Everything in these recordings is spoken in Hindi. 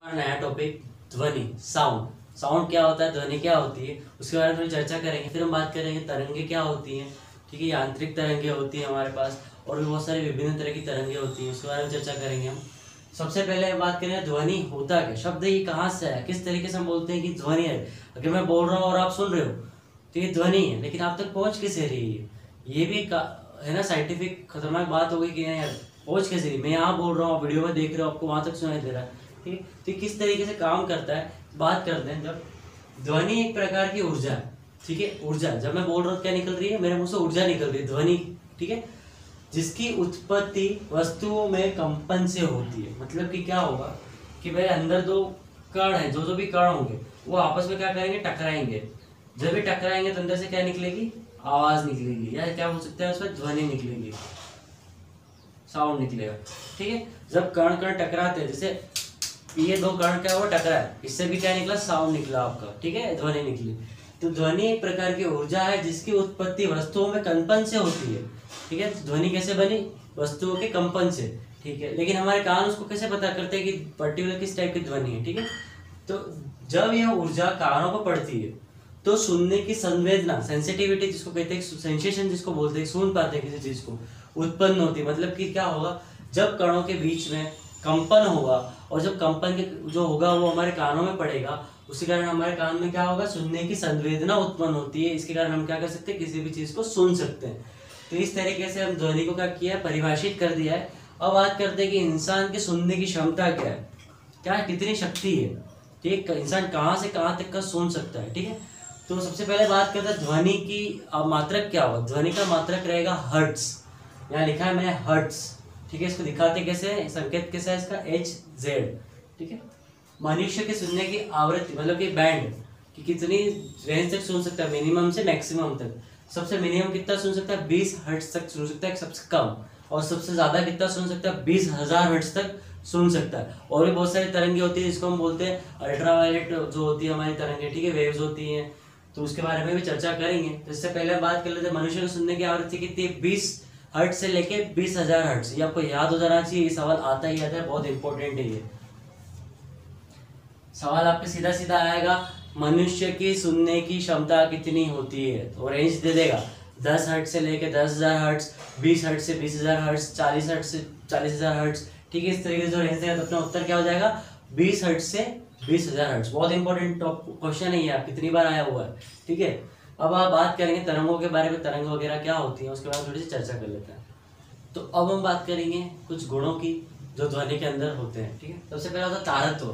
नया टॉपिक ध्वनि साउंड। साउंड क्या होता है, ध्वनि क्या होती है, उसके बारे में थोड़ी चर्चा करेंगे। फिर हम बात करेंगे तरंगे क्या होती हैं। ठीक है, यांत्रिक तरंगे होती हैं हमारे पास, और भी बहुत सारी विभिन्न तरह की तरंगे होती हैं, उसके बारे में चर्चा करेंगे हम। सबसे पहले बात करें ध्वनि होता क्या, शब्द ये कहाँ से है, किस तरीके से हम बोलते हैं कि ध्वनि है। अगर मैं बोल रहा हूँ और आप सुन रहे हो तो ये ध्वनि है, लेकिन आप तक पहुँच कैसे रही है, ये भी है ना साइंटिफिक खतरनाक बात हो गई कि यार पहुँच कैसे रही। मैं यहाँ बोल रहा हूँ, वीडियो में देख रहे हो, आपको वहाँ तक सुनाई दे रहा है। ठीक है, तो ये किस तरीके से काम करता है बात करते हैं। जब ध्वनि एक प्रकार की ऊर्जा है, ठीक है, ऊर्जा, जब मैं बोल रहा हूँ क्या निकल रही है, मेरे मुंह से ऊर्जा निकल रही है, ध्वनि। ठीक है, जिसकी उत्पत्ति वस्तुओं में कंपन से होती है। मतलब कि क्या होगा कि मेरे अंदर दो कण है, जो भी कण होंगे वो आपस में क्या करेंगे, टकराएंगे। जब भी टकराएंगे तो अंदर से क्या निकलेगी, आवाज निकलेगी, या क्या बोल सकते हैं उसमें, ध्वनि निकलेगी, साउंड निकलेगा। ठीक है, जब कण कण टकराते हैं, जैसे ये दो कण क्या हुआ, टकरा है, इससे भी क्या निकला, साउंड निकला आपका। ठीक है, ध्वनि निकली। तो ध्वनि एक प्रकार की ऊर्जा है जिसकी उत्पत्ति वस्तुओं में कंपन से होती है। ठीक है, ध्वनि कैसे बनी, वस्तुओं के कंपन से। ठीक है, लेकिन हमारे कान उसको कैसे पता करते हैं कि पर्टिकुलर किस टाइप की ध्वनि है। ठीक है, तो जब यह ऊर्जा कानों को पड़ती है तो सुनने की संवेदना, सेंसिटिविटी जिसको कहते हैं, सेंसेशन जिसको बोलते हैं, सुन पाते हैं किसी चीज को, उत्पन्न होती है। मतलब कि क्या होगा, जब कणों के बीच में कंपन होगा, और जब कंपन के जो होगा वो हमारे कानों में पड़ेगा, उसी कारण हमारे कान में क्या होगा, सुनने की संवेदना उत्पन्न होती है। इसके कारण हम क्या कर सकते हैं, किसी भी चीज को सुन सकते हैं। तो इस तरीके से हम ध्वनि को क्या किया है, परिभाषित कर दिया है। अब बात करते हैं कि इंसान की सुनने की क्षमता क्या है, क्या कितनी शक्ति है। ठीक है, इंसान कहाँ से कहाँ तक का सुन सकता है। ठीक है, तो सबसे पहले बात करते हैं ध्वनि की मात्रक क्या होगा। ध्वनि का मात्रक रहेगा हर्ट्स, यहाँ लिखा है मैंने हर्ट्स। ठीक है, इसको दिखाते कैसे, संकेत कैसा है इसका, HZ। ठीक है, मनुष्य के सुनने की आवृत्ति, मतलब कि बैंड, कि कितनी रेंज तक सुन सकता है, मिनिमम से मैक्सिमम तक। सबसे मिनिमम कितना सुन सकता है, 20 हर्ट्ज तक सुन सकता है सबसे कम, और सबसे ज्यादा कितना सुन सकता है, 20,000 हर्ट्ज तक सुन सकता है। और भी बहुत सारी तरंगे होती है जिसको हम बोलते हैं अल्ट्रावायलेट जो होती है हमारी तरंगे। ठीक है, वेव्स होती हैं, तो उसके बारे में भी चर्चा करेंगे। तो इससे पहले बात कर लेते हैं मनुष्य को सुनने की आवृत्ति कितनी है, 20 हर्ट्ज से लेके 20,000 हर्ट्ज। ये आपको याद हो जाना चाहिए, ये सवाल आता ही आता है, बहुत इंपॉर्टेंट है ये सवाल। आपके सीधा सीधा आएगा, मनुष्य की सुनने की क्षमता कितनी होती है, तो रेंज दे देगा 10 हर्ट्ज से लेके 10,000 हर्ट्ज, 20 हर्ट्ज से 20,000 हर्ट्ज, 40 हर्ट्ज से 40,000 हर्ट्ज। ठीक है, इस तरीके से जो रेंज देगा तो अपना उत्तर क्या हो जाएगा, 20 हर्ट्ज से 20,000 हर्ट्ज। बहुत इंपॉर्टेंट क्वेश्चन है ये, कितनी बार आया हुआ है। ठीक है, अब आप बात करेंगे तरंगों के बारे में, तरंग वगैरह क्या होती है उसके बारे में थोड़ी सी चर्चा कर लेते हैं। तो अब हम बात करेंगे कुछ गुणों की जो ध्वनि के अंदर होते हैं। ठीक है, सबसे पहला होता है तारत्व।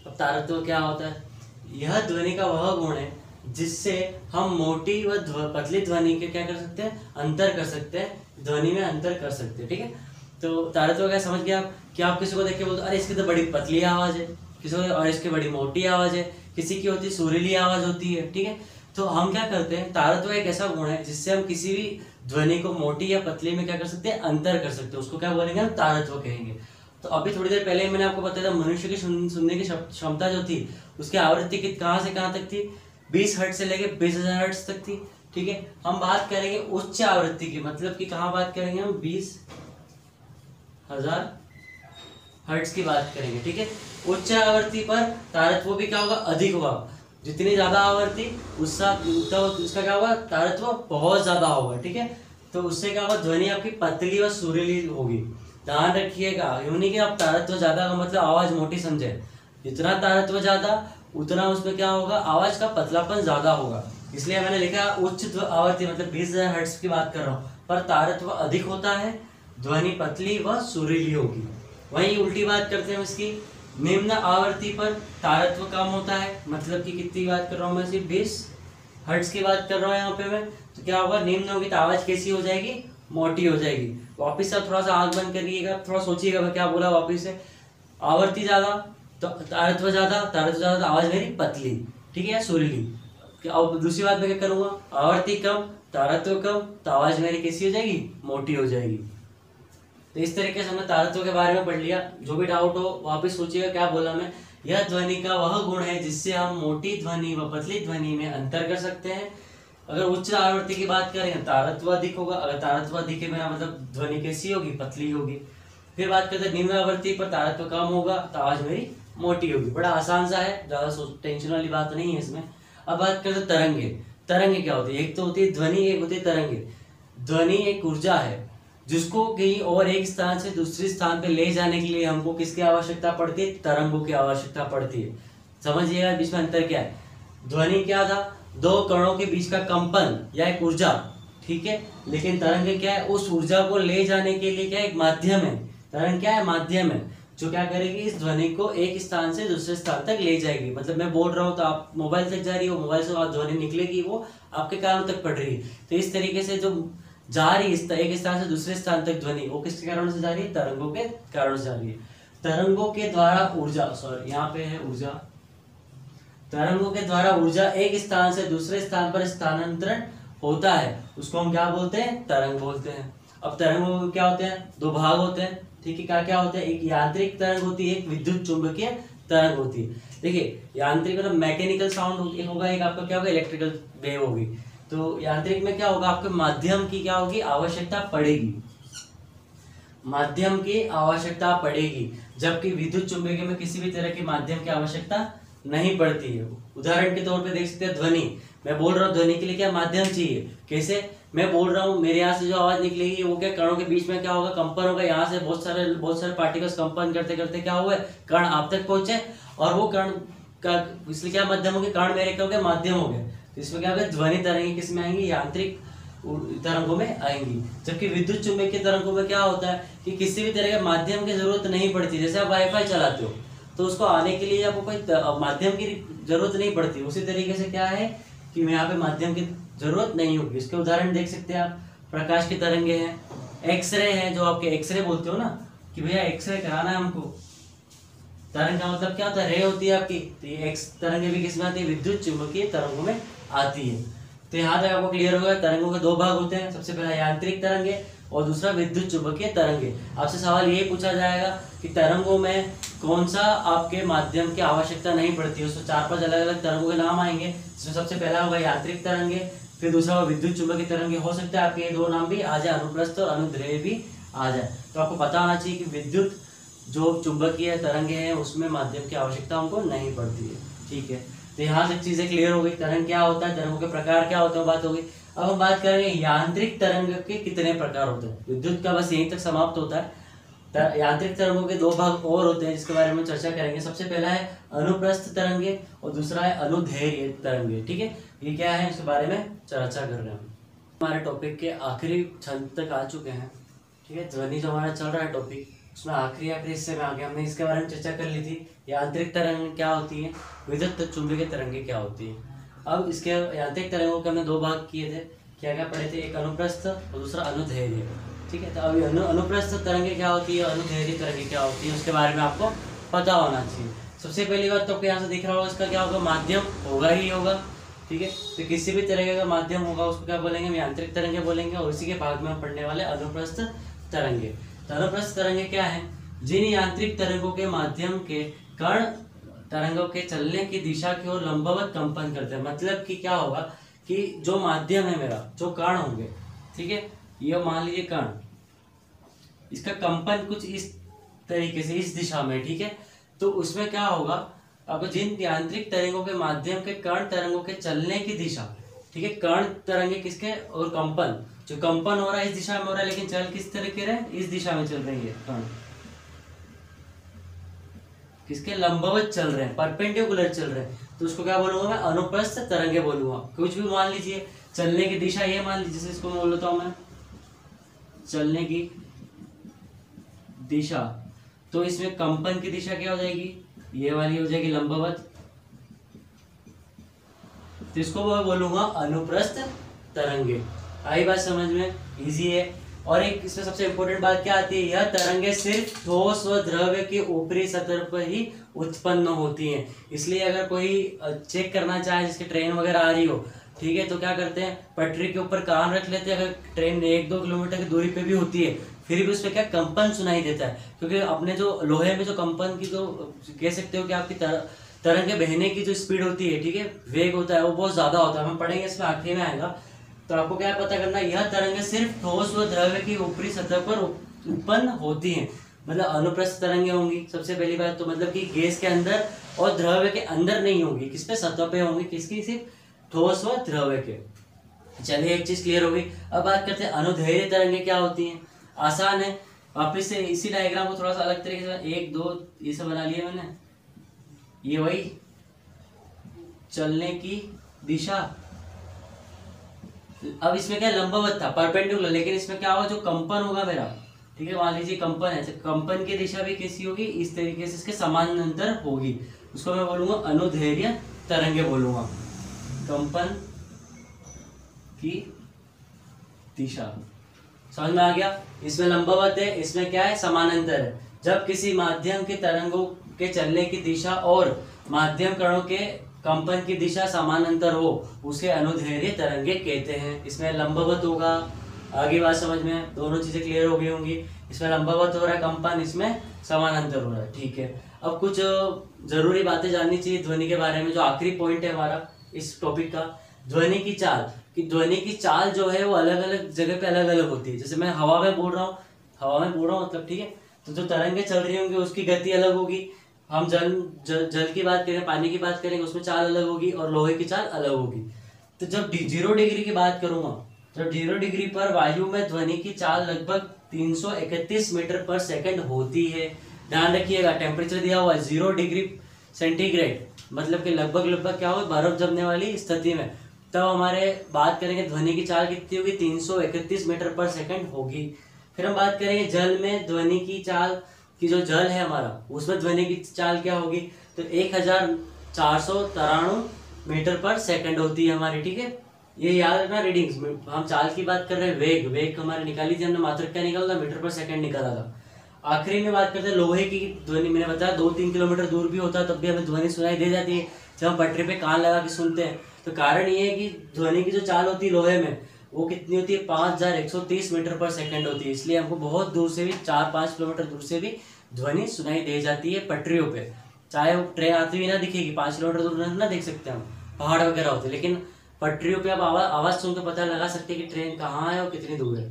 अब तारत्व क्या होता है, यह ध्वनि का वह गुण है जिससे हम मोटी व पतली ध्वनि के क्या कर सकते हैं, अंतर कर सकते हैं, ध्वनि में अंतर कर सकते हैं। ठीक है, तो तारत्व क्या समझ गए आप, कि आप किसी को देख के बोलते अरे इसकी तो बड़ी पतली आवाज है, किसी को और इसकी बड़ी मोटी आवाज है, किसी की होती सुरीली आवाज होती है। ठीक है, तो हम क्या करते हैं, तारत्व एक ऐसा गुण है जिससे हम किसी भी ध्वनि को मोटी या पतली में क्या कर सकते हैं, अंतर कर सकते हैं, उसको क्या बोलेंगे, हम तारत्व कहेंगे। तो अभी थोड़ी देर पहले मैंने आपको बताया था मनुष्य की सुनने की क्षमता जो थी, उसकी आवृत्ति कहाँ से कहाँ तक थी, 20 हर्ट्ज से लेके 20,000 हर्ट्ज तक थी। ठीक है, हम बात करेंगे उच्च आवृत्ति की, मतलब कि कहाँ बात करेंगे हम, 20,000 हर्ट्ज की बात करेंगे। ठीक है, उच्च आवृत्ति पर तारत्व भी क्या होगा, अधिक होगा। जितनी ज्यादा आवृत्ति उसका क्या होगा, तारत्व बहुत ज्यादा होगा। ठीक है, तो उससे क्या होगा, ध्वनि आपकी पतली व सुरीली होगी। ध्यान रखिएगा, यूं नहीं कि आप तारत्व ज्यादा का मतलब आवाज मोटी समझे, जितना तारत्व ज्यादा उतना उसमें क्या होगा, आवाज का पतलापन ज्यादा होगा। इसलिए मैंने लिखा उच्च आवृत्ति, मतलब 20,000 हर्ट्ज की बात कर रहा हूँ, पर तारत्व अधिक होता है, ध्वनि पतली व सुरीली होगी। वहीं उल्टी बात करते हैं इसकी, निम्न आवृत्ति पर तारत्व कम होता है, मतलब कि कितनी बात कर रहा हूँ मैं, सिर्फ 20 हर्ट्ज की बात कर रहा हूँ यहाँ पे मैं। तो क्या होगा, निम्न होगी तो आवाज कैसी हो जाएगी, मोटी हो जाएगी। वापिस से थोड़ा सा आंख बंद करिएगा, थोड़ा सोचिएगा मैं क्या बोला वापिस से, आवृत्ति ज्यादा तो तारत्व ज्यादा, तारत्व ज्यादा तो आवाज मेरी पतली, ठीक है, या सुरीली। अब दूसरी बात मैं क्या करूंगा, आवृत्ति कम तारत्व कम तो आवाज मेरी कैसी हो जाएगी, मोटी हो जाएगी। तो इस तरीके से हमने तारत्व के बारे में पढ़ लिया। जो भी डाउट हो वापिस सोचिएगा क्या बोला मैं, यह ध्वनि का वह गुण है जिससे हम मोटी ध्वनि व पतली ध्वनि में अंतर कर सकते हैं। अगर उच्च आवृत्ति की बात करें तारत्व अधिक होगा, अगर तारत्व अधिक है मेरा मतलब ध्वनि कैसी होगी, पतली होगी। फिर बात करते हैं निम्न आवृत्ति पर तारत्व कम होगा तो आवाज मेरी मोटी होगी। बड़ा आसान सा है, ज़्यादा टेंशन वाली बात नहीं है इसमें। अब बात करते हैं तरंगे। तरंगे क्या होती है? एक तो होती है ध्वनि, एक होती है तरंगे। ध्वनि एक ऊर्जा है जिसको कहीं और एक स्थान से दूसरे स्थान पे ले जाने के लिए हमको किसकी आवश्यकता पड़ती है? तरंगों की आवश्यकता पड़ती है। समझिएगा बीच में अंतर क्या है। ध्वनि क्या था? दो कणों के बीच का कंपन या एक ऊर्जा, ठीक है। लेकिन तरंग क्या है? उस ऊर्जा को ले जाने के लिए क्या है? एक माध्यम है। तरंग क्या है? माध्यम है, जो क्या करेगी? इस ध्वनि को एक स्थान से दूसरे स्थान तक ले जाएगी। मतलब मैं बोल रहा हूँ तो आप मोबाइल तक जा रही हो, मोबाइल से ध्वनि निकलेगी, वो आपके कानों तक पड़ रही है। तो इस तरीके से जो जा रही है एक स्थान से दूसरे स्थान तक ध्वनि, वो किसके कारण से जा रही है? तरंगों के कारण से जा रही है। तरंगों के द्वारा ऊर्जा, सॉरी यहाँ पे है ऊर्जा। तरंगों के द्वारा ऊर्जा एक स्थान से दूसरे स्थान पर स्थानांतरण होता है, उसको हम क्या बोलते हैं? तरंग बोलते हैं। अब तरंगों में क्या होते हैं? दो भाग होते हैं, ठीक है। क्या क्या होते हैं? एक यांत्रिक तरंग होती है, एक विद्युत चुंबकीय तरंग होती है। देखिए यांत्रिक मतलब मैकेनिकल साउंड होगा, एक आपका क्या होगा? इलेक्ट्रिकल वेव होगी। तो यांत्रिक में क्या होगा? आपके माध्यम की क्या होगी? आवश्यकता पड़ेगी, माध्यम की आवश्यकता पड़ेगी। जबकि विद्युत चुंबकीय में किसी भी तरह के माध्यम की आवश्यकता नहीं पड़ती है। उदाहरण के तौर पे देख सकते हैं ध्वनि। मैं बोल रहा हूँ, ध्वनि के लिए क्या माध्यम चाहिए? कैसे? मैं बोल रहा हूँ, मेरे यहाँ से जो आवाज निकलेगी वो क्या कणों के बीच में क्या होगा? कंपन होगा। यहाँ से बहुत सारे पार्टिकल्स कंपन करते करते क्या हुए? कण आप तक पहुंचे, और वो कण का इसलिए क्या माध्यम हो गया? कण मेरे क्या हो गया? माध्यम हो गया। तो इसमें क्या होगा? ध्वनि तरंगे किस में आएंगी? यांत्रिक तरंगों में आएंगी। जबकि विद्युत चुंबकीय तरंगों में क्या होता है कि किसी भी तरह के माध्यम की जरूरत नहीं पड़ती। जैसे आप वाईफाई चलाते हो तो उसको आने के लिए आपको कोई माध्यम की जरूरत नहीं पड़ती। उसी तरीके से क्या है कि यहाँ पे माध्यम की जरूरत नहीं होगी। इसके उदाहरण देख सकते हैं आप। प्रकाश की तरंगे हैं, एक्सरे हैं, जो आपके एक्सरे बोलते हो ना कि भैया एक्सरे कराना है हमको। तरंग का मतलब क्या होता है? रे होती है आपकी। तो ये एक्स तरंगे भी किसमें आती है? विद्युत चुंबकीय तरंगों में आती है। तो यहाँ तक आपको क्लियर होगा। तरंगों के दो भाग होते हैं, सबसे पहला यांत्रिक तरंगे और दूसरा विद्युत चुंबकीय तरंगे। आपसे सवाल ये पूछा जाएगा कि तरंगों में कौन सा आपके माध्यम की आवश्यकता नहीं पड़ती है। उसमें 4-5 अलग अलग तरंगों के नाम आएंगे, जिसमें सबसे पहला होगा यांत्रिक तरंगे, फिर दूसरा होगा विद्युत चुंबकीय तरंगे। हो सकता है आपके ये दो नाम भी आ जाए, अनुप्रस्थ और अनुदैर्ध्य भी आ जाए। तो आपको पता होना चाहिए कि विद्युत जो चुंबकीय तरंगे हैं उसमें माध्यम की आवश्यकता हमको नहीं पड़ती है, ठीक है। तो यहाँ तक चीजें क्लियर हो गई। तरंग क्या होता है, तरंगों के प्रकार क्या होते हैं, बात हो गई। अब हम बात करेंगे यांत्रिक तरंग के कितने प्रकार होते हैं। विद्युत का बस यहीं तक समाप्त होता है। यांत्रिक तरंगों के दो भाग और होते हैं जिसके बारे में चर्चा करेंगे। सबसे पहला है अनुप्रस्थ तरंगे और दूसरा है अनुदैर्ध्य तरंगे, ठीक है। ये क्या है, इसके बारे में चर्चा कर रहे हैं हम। हमारे टॉपिक के आखिरी छंद तक आ चुके हैं, ठीक है। ध्वनि जो हमारा चल रहा है टॉपिक, उसमें आखिरी हिस्से में आगे हमने इसके बारे में चर्चा कर ली थी। यांत्रिक तरंग क्या होती है, विद्युत चुंबकीय तरंगे क्या होती है। अब इसके यांत्रिक तरंगों के हमने दो भाग किए थे, क्या क्या पढ़े थे, एक अनुप्रस्थ और दूसरा अनुदैर्ध्य, ठीक है। तो अभी अनुप्रस्थ तरंगे क्या होती है, अनुदैर्ध्य तरंगे क्या होती है, उसके बारे में आपको पता होना चाहिए। सबसे पहली बात तो आपको यहाँ से दिख रहा होगा, इसका क्या होगा, माध्यम होगा ही होगा, ठीक है। तो किसी भी तरह का माध्यम होगा उसको क्या बोलेंगे, हम यांत्रिक तरंगे बोलेंगे। और इसी के भाग में हम पढ़ने वाले अनुप्रस्थ तरंगे। तो अनुप्रस्थ तरंगे क्या है, जिन यांत्रिक तरंगों के माध्यम के कण तरंगों के चलने की दिशा की ओर लंबवत कंपन करते हैं। मतलब कि क्या होगा कि जो माध्यम है मेरा, जो कण होंगे, ठीक है, ये मान लीजिए कण, इसका कंपन कुछ इस तरीके से, इस दिशा में, ठीक है। तो उसमें क्या होगा, अब जिन यांत्रिक तरंगों के माध्यम के कण तरंगों के चलने की दिशा, ठीक है, कण तरंगे किसके, और कंपन, जो कंपन हो रहा है इस दिशा में हो रहा है, लेकिन चल किस तरह के रहे, इस दिशा में चल रही है कण, किसके लंबवत चल रहे हैं, परपेंडिकुलर चल रहे हैं। तो उसको क्या बोलूंगा मैं, अनुप्रस्थ तरंगे बोलूंगा। कुछ भी मान लीजिए, चलने की दिशा ये मान लीजिए, जैसे इसको बोल लेता हूं मैं, चलने की दिशा, तो इसमें कंपन की दिशा क्या हो जाएगी, ये वाली हो जाएगी लंबवत। तो इसको मैं बोलूंगा अनुप्रस्थ तरंगे। आई बात समझ में, इजी है। और एक इसमें सबसे इंपॉर्टेंट बात क्या आती है, यह तरंगे सिर्फ ठोस व द्रव्य की ऊपरी सतह पर ही उत्पन्न होती हैं। इसलिए अगर कोई चेक करना चाहे, जिसकी ट्रेन वगैरह आ रही हो, ठीक है, तो क्या करते हैं, पटरी के ऊपर कान रख लेते हैं। अगर ट्रेन 1-2 किलोमीटर की दूरी पे भी होती है, फिर भी उसमें क्या कंपन सुनाई देता है, क्योंकि अपने जो लोहे में जो कंपन की, जो कह सकते हो कि आपकी तरंगे बहने की जो स्पीड होती है, ठीक है, वेग होता है, वो बहुत ज्यादा होता है। हम पढ़ेंगे इसमें आखिरी में आएगा। तो आपको क्या पता करना है, यह तरंगे सिर्फ ठोस व द्रव्य की ऊपरी सतह पर उत्पन्न होती हैं। मतलब अनुप्रस्थ तरंगे होंगी सबसे पहली बात तो, मतलब कि गैस के अंदर और द्रव्य के अंदर नहीं होंगी, किस पे, सतह पे होंगी, किसकी, सिर्फ ठोस व द्रव्य के। चलिए एक चीज क्लियर हो गई। अब बात करते हैं अनुदैर्घ्य तरंगे क्या होती हैं। आसान है, वापिस से इसी डायग्राम को थोड़ा सा अलग तरीके से 1 2 ये सब बना लिया मैंने। ये वही चलने की दिशा, अब इसमें क्या लंबवत था, परपेंडिकुलर, लेकिन इसमें क्या होगा, जो कंपन होगा मेरा, ठीक है, मान लीजिए कंपन है, तो कंपन की दिशा भी कैसी होगी, इस तरीके से इसके समानांतर होगी, उसको मैं बोलूंगा अनुदैर्घ्य तरंगे बोलूंगा। कंपन की दिशा समझ में आ गया। इसमें लंबवत है, इसमें क्या है, समानांतर है। जब किसी माध्यम के तरंगों के चलने की दिशा और माध्यम कणों के कंपन की दिशा समानांतर हो, उसे अनुदैर्घ्य तरंगे कहते हैं। इसमें लंबवत होगा, आगे बात समझ में, दोनों चीजें क्लियर हो गई होंगी। इसमें लंबवत हो रहा है कंपन, इसमें समानांतर हो रहा है, ठीक है। अब कुछ जरूरी बातें जाननी चाहिए ध्वनि के बारे में, जो आखिरी पॉइंट है हमारा इस टॉपिक का, ध्वनि की चाल। कि ध्वनि की चाल जो है वो अलग अलग जगह पे अलग अलग होती है। जैसे मैं हवा में बोल रहा हूँ, मतलब, ठीक है, तो जो तरंगे चल रही होंगी उसकी गति अलग होगी। हम जल की बात करें, पानी की बात करेंगे, उसमें चाल अलग होगी, और लोहे की चाल अलग होगी। तो जब 0 डिग्री की बात करूंगा, जब 0 डिग्री पर वायु में ध्वनि की चाल लगभग 331 मीटर पर सेकंड होती है। ध्यान रखिएगा, टेम्परेचर दिया हुआ है 0 डिग्री सेंटीग्रेड, मतलब कि लगभग क्या हो, बर्फ जमने वाली स्थिति में, तब हमारे बात करेंगे ध्वनि की चाल कितनी होगी, 331 मीटर पर सेकंड होगी। फिर हम बात करेंगे जल में ध्वनि की चाल कि जो जल है हमारा, उसमें ध्वनि की चाल क्या होगी, तो 1493 मीटर पर सेकंड होती है हमारी, ठीक है। ये याद रखना रीडिंग्स में, हम चाल की बात कर रहे हैं, वेग हमारे निकाली थी हमने, मात्रक क्या निकाला था, मीटर पर सेकंड निकाला था। आखिरी में बात करते हैं लोहे की ध्वनि। मैंने बताया 2-3 किलोमीटर दूर भी होता है तब भी हमें ध्वनि सुनाई दे जाती है जब हम पटरी पे कान लगा के सुनते हैं। तो कारण ये है कि ध्वनि की जो चाल होती है लोहे में, वो कितनी होती है, 5130 मीटर पर सेकंड होती है। इसलिए हमको बहुत दूर से भी, 4-5 किलोमीटर दूर से भी ध्वनि सुनाई दे जाती है पटरियों पे। चाहे वो ट्रेन आती हुई ना दिखेगी, 5 किलोमीटर दूर ना देख सकते हम, पहाड़ वगैरह होते, लेकिन पटरियों पे आप आवाज सुन के पता लगा सकते हैं कि ट्रेन कहाँ है और कितनी दूर है,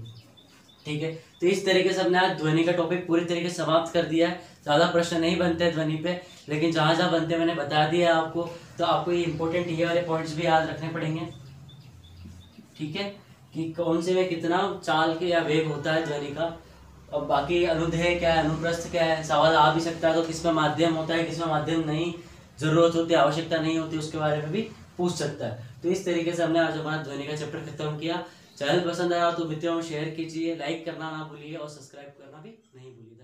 ठीक है। तो इस तरीके से हमने आज ध्वनि का टॉपिक पूरी तरीके से समाप्त कर दिया है। ज़्यादा प्रश्न नहीं बनते हैं ध्वनि पे, लेकिन जहाँ जहाँ बनते हैं मैंने बता दिया है आपको। तो आपको ये इंपॉर्टेंट ये वाले पॉइंट्स भी याद रखने पड़ेंगे, ठीक है, कि कौन से में कितना चाल के या वेग होता है ध्वनि का। अब बाकी अनुदैर्घ्य क्या है, अनुप्रस्थ क्या है, सवाल आ भी सकता है, तो किसमें माध्यम होता है, किसमें माध्यम नहीं, जरूरत होती है, आवश्यकता नहीं होती, उसके बारे में भी पूछ सकता है। तो इस तरीके से हमने आज हमारा ध्वनि का चैप्टर खत्म किया। चैनल पसंद आया तो मित्रों शेयर कीजिए, लाइक करना ना भूलिए और सब्सक्राइब करना भी नहीं भूलिए।